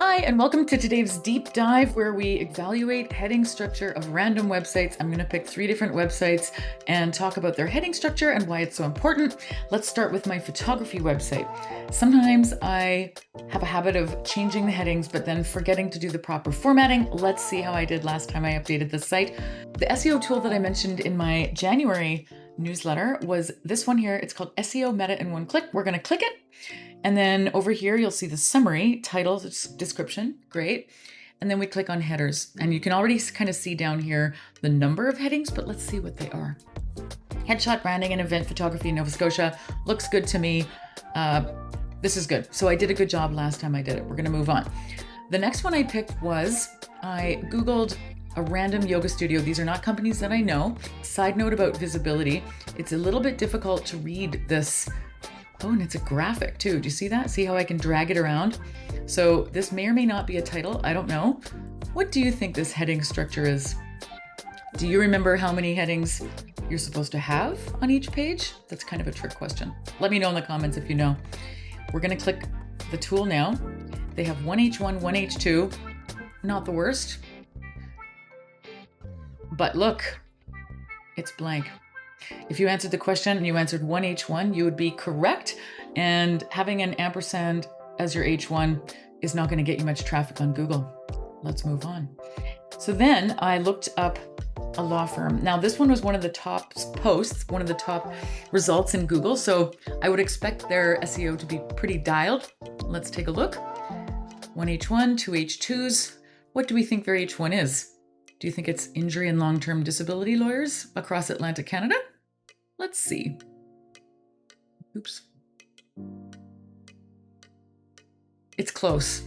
Hi, and welcome to today's deep dive where we evaluate heading structure of random websites. I'm going to pick 3 different websites and talk about their heading structure and why it's so important. Let's start with my photography website. Sometimes I have a habit of changing the headings, but then forgetting to do the proper formatting. Let's see how I did last time I updated this site. The SEO tool that I mentioned in my January newsletter was this one here. It's called SEO Meta in one click. We're going to click it. And then over here, you'll see the summary, title, description, great. And then we click on headers. And you can already kind of see down here the number of headings, but let's see what they are. Headshot branding and event photography in Nova Scotia. Looks good to me. This is good. So I did a good job last time I did it. We're going to move on. The next one I picked was, I Googled a random yoga studio. These are not companies that I know. Side note about visibility. It's a little bit difficult to read this. Oh, and it's a graphic too. Do you see that? See how I can drag it around? So this may or may not be a title. I don't know. What do you think this heading structure is? Do you remember how many headings you're supposed to have on each page? That's kind of a trick question. Let me know in the comments if you know. We're going to click the tool now. They have 1H1, 1H2. Not the worst. But look, it's blank. If you answered the question and you answered 1H1, you would be correct. And having an ampersand as your H1 is not going to get you much traffic on Google. Let's move on. So then I looked up a law firm. Now this one was one of the top posts, one of the top results in Google. So I would expect their SEO to be pretty dialed. Let's take a look. 1H1, 2H2s. What do we think their H1 is? Do you think it's injury and long-term disability lawyers across Atlantic Canada? Let's see. Oops. It's close.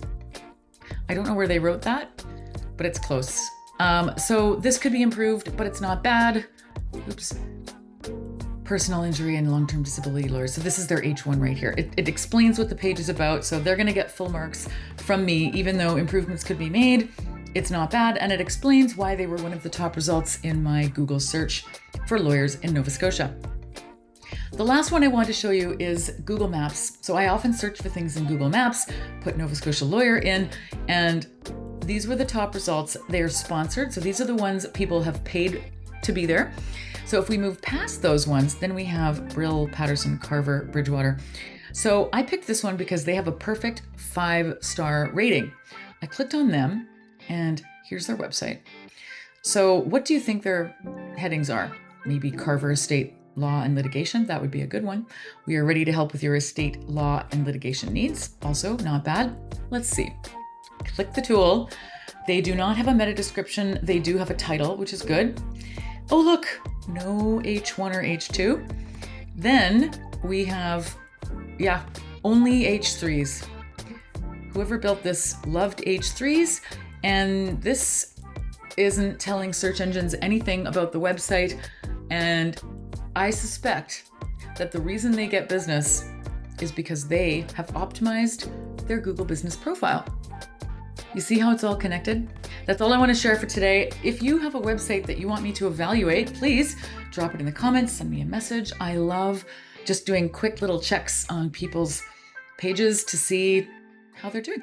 I don't know where they wrote that, but it's close. So this could be improved, but it's not bad. Oops. Personal injury and long-term disability lawyers. So this is their H1 right here. It explains what the page is about. So they're going to get full marks from me, even though improvements could be made. It's not bad, and it explains why they were one of the top results in my Google search for lawyers in Nova Scotia. The last one I want to show you is Google Maps. So I often search for things in Google Maps, put Nova Scotia lawyer in, and these were the top results. They are sponsored, so these are the ones people have paid to be there. So if we move past those ones, then we have Brill, Patterson, Carver, Bridgewater. So I picked this one because they have a perfect 5-star rating. I clicked on them, and here's their website. So what do you think their headings are? Maybe Carver Estate Law and Litigation. That would be a good one. We are ready to help with your estate law and litigation needs. Also not bad. Let's see. Click the tool. They do not have a meta description. They do have a title, which is good. Oh, look, no H1 or H2. Then we have, only H3s. Whoever built this loved H3s. And this isn't telling search engines anything about the website. And I suspect that the reason they get business is because they have optimized their Google business profile. You see how it's all connected? That's all I want to share for today. If you have a website that you want me to evaluate, please drop it in the comments, send me a message. I love just doing quick little checks on people's pages to see how they're doing.